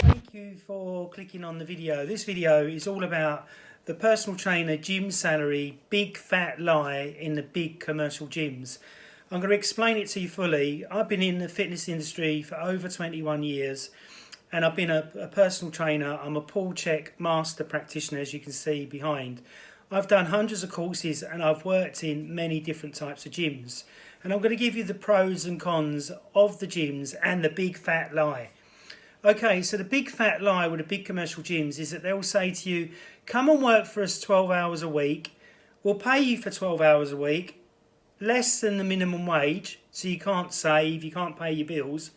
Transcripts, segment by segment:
Thank you for clicking on the video. This video is all about the personal trainer gym salary, big fat lie in the big commercial gyms. I'm going to explain it to you fully. I've been in the fitness industry for over 21 years and I've been a personal trainer. I'm a Chek master practitioner, as you can see behind. I've done hundreds of courses and I've worked in many different types of gyms. And I'm going to give you the pros and cons of the gyms and the big fat lie. Okay, so the big fat lie with the big commercial gyms is that they'll say to you, come and work for us 12 hours a week. We'll pay you for 12 hours a week, less than the minimum wage, so you can't save, you can't pay your bills.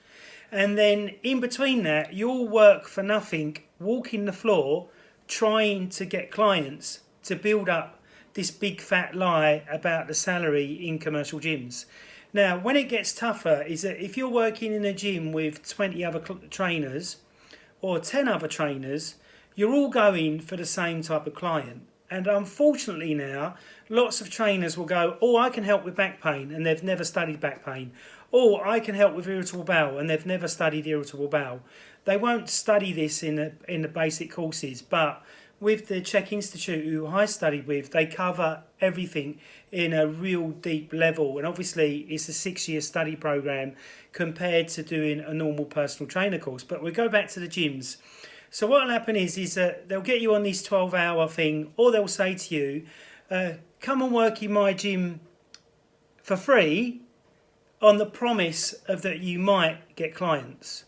And then in between that, you'll work for nothing, walking the floor, trying to get clients to build up this big fat lie about the salary in commercial gyms. Now, when it gets tougher is that if you're working in a gym with 20 other trainers or 10 other trainers, you're all going for the same type of client. And unfortunately now, lots of trainers will go, oh, I can help with back pain, and they've never studied back pain. Or I can help with irritable bowel, and they've never studied irritable bowel. They won't study this in the basic courses, but with the Chek Institute, who I studied with, they cover everything in a real deep level. And obviously, it's a 6-year study program compared to doing a normal personal trainer course. But we go back to the gyms. So what will happen is that they'll get you on this 12-hour thing, or they'll say to you, come and work in my gym for free on the promise of that you might get clients.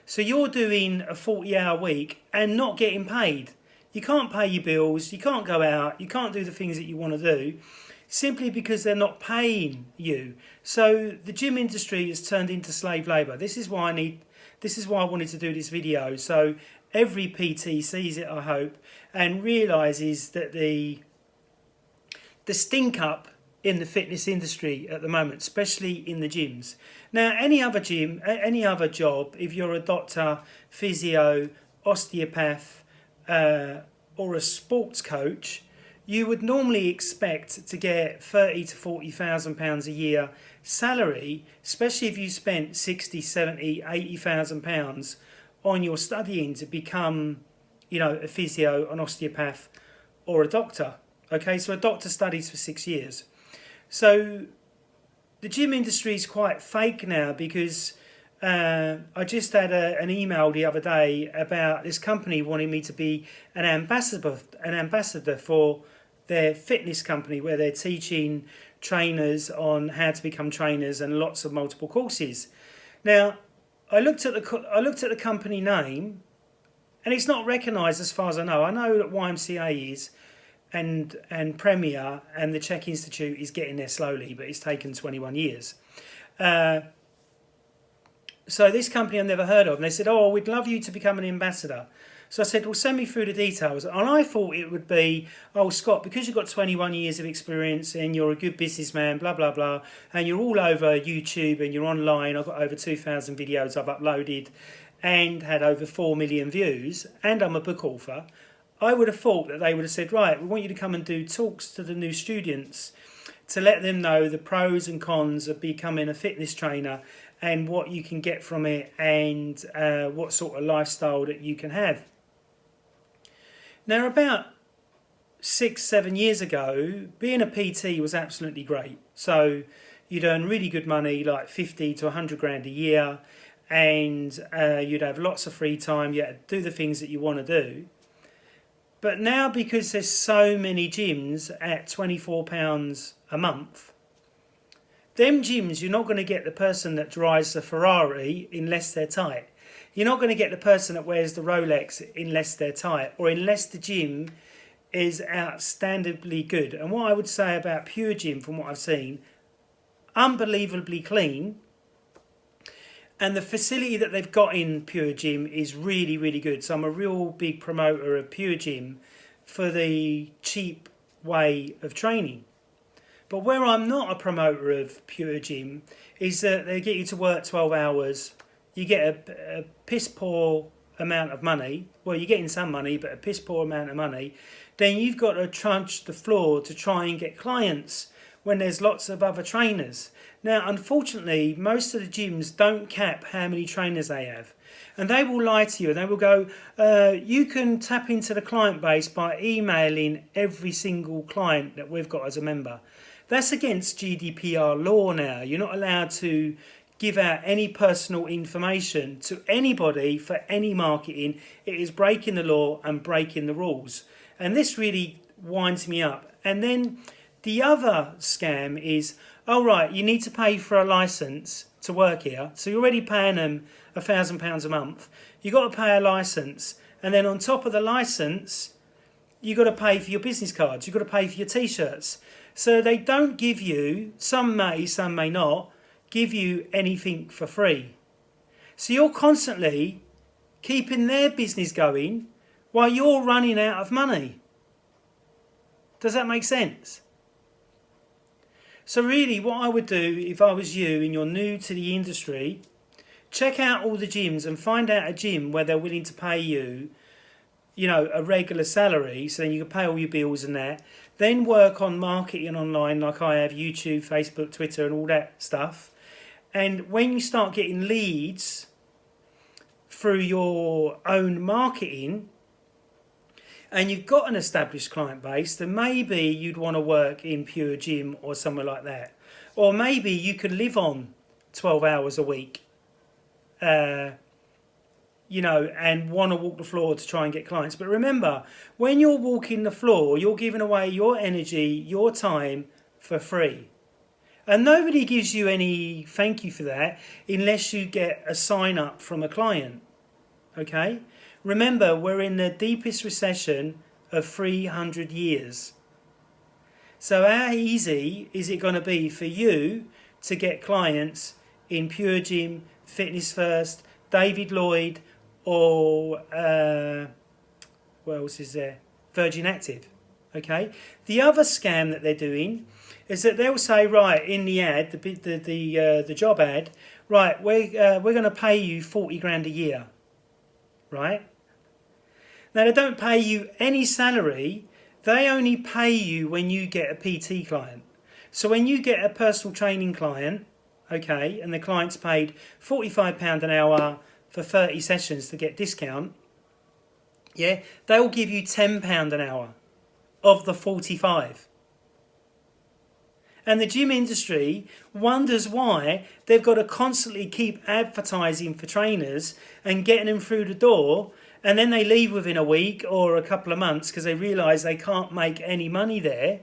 So you're doing a 40-hour week and not getting paid. You can't pay your bills, you can't go out, you can't do the things that you want to do, simply because they're not paying you. So the gym industry has turned into slave labour. This is why I wanted to do this video. So every PT sees it, I hope, and realises that the stink up in the fitness industry at the moment, especially in the gyms. Now, any other gym, any other job, if you're a doctor, physio, osteopath, or a sports coach, you would normally expect to get £30,000 to £40,000 a year salary, especially if you spent £60,000, £70,000, £80,000 on your studying to become, a physio, an osteopath, or a doctor. Okay, so a doctor studies for 6 years. So the gym industry is quite fake now because I just had an email the other day about this company wanting me to be an ambassador for their fitness company, where they're teaching trainers on how to become trainers and lots of multiple courses. Now, I looked at the company name, and it's not recognised as far as I know. I know that YMCA is, and Premier and the Chek Institute is getting there slowly, but it's taken 21 years. So this company I've never heard of, and they said, oh, we'd love you to become an ambassador. So I said, well, send me through the details. And I thought it would be, oh, Scott, because you've got 21 years of experience and you're a good businessman, blah, blah, blah, and you're all over YouTube and you're online. I've got over 2,000 videos I've uploaded and had over 4 million views, and I'm a book author. I would have thought that they would have said, right, we want you to come and do talks to the new students to let them know the pros and cons of becoming a fitness trainer and what you can get from it, and what sort of lifestyle that you can have. Now, about 6-7 years ago, being a PT was absolutely great. So you'd earn really good money, like 50 to 100 grand a year, and you'd have lots of free time. You had to do the things that you want to do. But now, because there's so many gyms at £24 a month, them gyms, you're not going to get the person that drives the Ferrari unless they're tight. You're not going to get the person that wears the Rolex unless they're tight, or unless the gym is outstandingly good. And what I would say about Pure Gym, from what I've seen, unbelievably clean. And the facility that they've got in Pure Gym is really, really good. So I'm a real big promoter of Pure Gym for the cheap way of training. But where I'm not a promoter of Pure Gym is that they get you to work 12 hours. You get a piss poor amount of money. Well, you're getting some money, but a piss poor amount of money. Then you've got to trudge the floor to try and get clients when there's lots of other trainers. Now, unfortunately, most of the gyms don't cap how many trainers they have. And they will lie to you, and they will go, you can tap into the client base by emailing every single client that we've got as a member. That's against GDPR law now. You're not allowed to give out any personal information to anybody for any marketing. It is breaking the law and breaking the rules. And this really winds me up. And then the other scam is, oh right, you need to pay for a license to work here. So you're already paying them £1,000 a month. You've got to pay a license. And then on top of the license, you've got to pay for your business cards. You've got to pay for your t-shirts. So they don't give you, some may not, give you anything for free. So you're constantly keeping their business going while you're running out of money. Does that make sense? So really what I would do if I was you and you're new to the industry, check out all the gyms and find out a gym where they're willing to pay you, a regular salary, so then you can pay all your bills and that. Then work on marketing online like I have, YouTube, Facebook, Twitter and all that stuff. And when you start getting leads through your own marketing and you've got an established client base, then maybe you'd want to work in Pure Gym or somewhere like that. Or maybe you can live on 12 hours a week, and want to walk the floor to try and get clients. But remember, when you're walking the floor, you're giving away your energy, your time for free. And nobody gives you any thank you for that unless you get a sign up from a client. Okay? Remember, we're in the deepest recession of 300 years. So how easy is it going to be for you to get clients in Pure Gym, Fitness First, David Lloyd, or what else is there? Virgin Active. Okay? The other scam that they're doing is that they'll say, right, in the ad, the job ad, right, we're going to pay you 40 grand a year, right? Now they don't pay you any salary. They only pay you when you get a PT client. So when you get a personal training client, okay, and the client's paid £45 an hour for 30 sessions to get discount, yeah, they'll give you £10 an hour of the 45. And the gym industry wonders why they've got to constantly keep advertising for trainers and getting them through the door, and then they leave within a week or a couple of months because they realise they can't make any money there.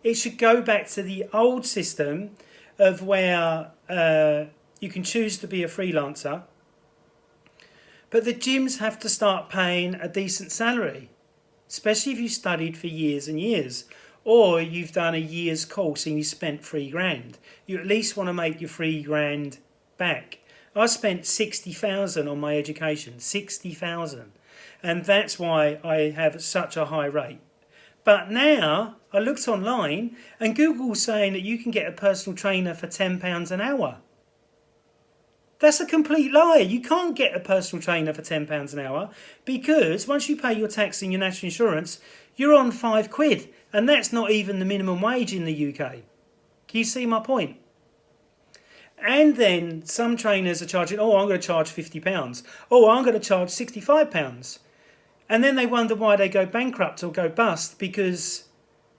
It should go back to the old system of where you can choose to be a freelancer, but the gyms have to start paying a decent salary, especially if you studied for years and years. Or you've done a year's course and you spent £3,000. You at least want to make your £3,000 back. I spent 60,000 on my education, 60,000, and that's why I have such a high rate. But now I looked online and Google's saying that you can get a personal trainer for £10 an hour. That's a complete lie. You can't get a personal trainer for £10 an hour because once you pay your tax and your national insurance, you're on £5, and that's not even the minimum wage in the UK. Can you see my point? And then some trainers are charging, I'm going to charge £50. I'm going to charge £65. And then they wonder why they go bankrupt or go bust because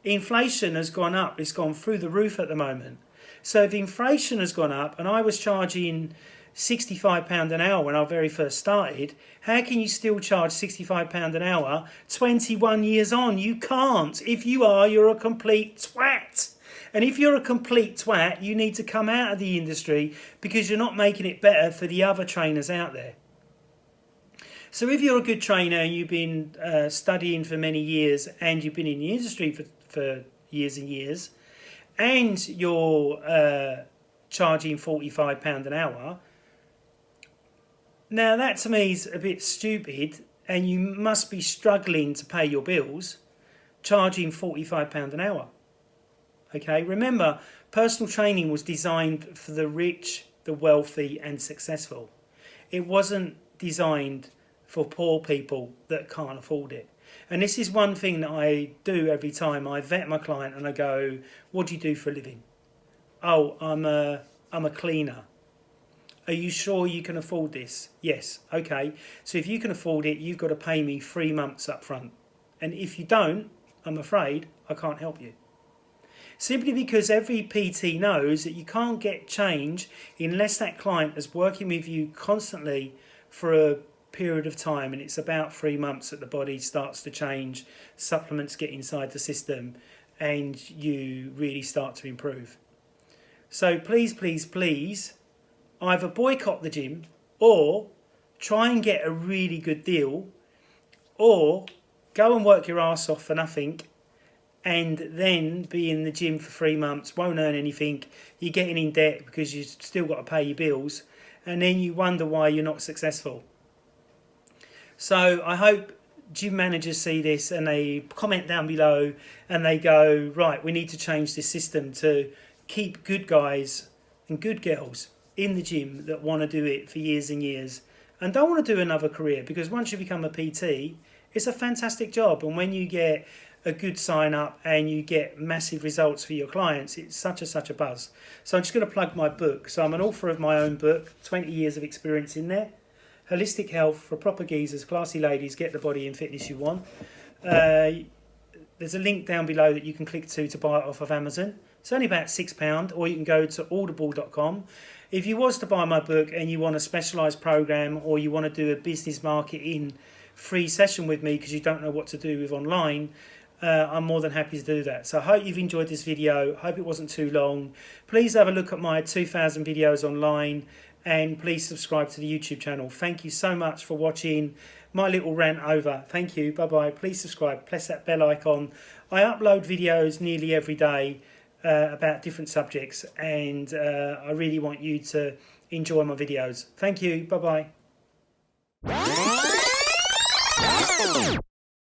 inflation has gone up. It's gone through the roof at the moment. So if inflation has gone up and I was charging £65 an hour when I very first started, how can you still charge £65 an hour 21 years on? You can't. If you are, you're a complete twat. And if you're a complete twat, you need to come out of the industry because you're not making it better for the other trainers out there. So if you're a good trainer and you've been studying for many years and you've been in the industry for years and years, and you're charging £45 an hour, now that to me is a bit stupid, and you must be struggling to pay your bills charging £45 an hour. Okay, remember, personal training was designed for the rich, the wealthy and successful. It wasn't designed for poor people that can't afford it. And this is one thing that I do every time. I vet my client and I go, what do you do for a living? Oh, I'm a cleaner. Are you sure you can afford this? Yes. Okay. So if you can afford it, you've got to pay me 3 months up front. And if you don't, I'm afraid I can't help you. Simply because every PT knows that you can't get change unless that client is working with you constantly for a period of time, and it's about 3 months that the body starts to change, supplements get inside the system, and you really start to improve. So please, please, please, either boycott the gym or try and get a really good deal, or go and work your ass off for nothing and then be in the gym for 3 months, won't earn anything, you're getting in debt because you've still got to pay your bills, and then you wonder why you're not successful. So I hope gym managers see this and they comment down below and they go, right, we need to change this system to keep good guys and good girls in the gym that want to do it for years and years and don't want to do another career, because once you become a PT, it's a fantastic job, and when you get a good sign up and you get massive results for your clients, it's such a buzz. So I'm just going to plug my book. So I'm an author of my own book, 20 years of experience in there. Holistic Health for Proper Geezers, Classy Ladies, Get the Body and Fitness You Want. There's a link down below that you can click to buy it off of Amazon. It's only about £6, or you can go to audible.com. If you was to buy my book and you want a specialised program, or you want to do a business marketing free session with me because you don't know what to do with online, I'm more than happy to do that. So I hope you've enjoyed this video. Hope it wasn't too long. Please have a look at my 2,000 videos online, and please subscribe to the YouTube channel. Thank you so much for watching my little rant over. Thank you. Bye-bye. Please subscribe. Press that bell icon. I upload videos nearly every day about different subjects, and I really want you to enjoy my videos. Thank you. Bye-bye.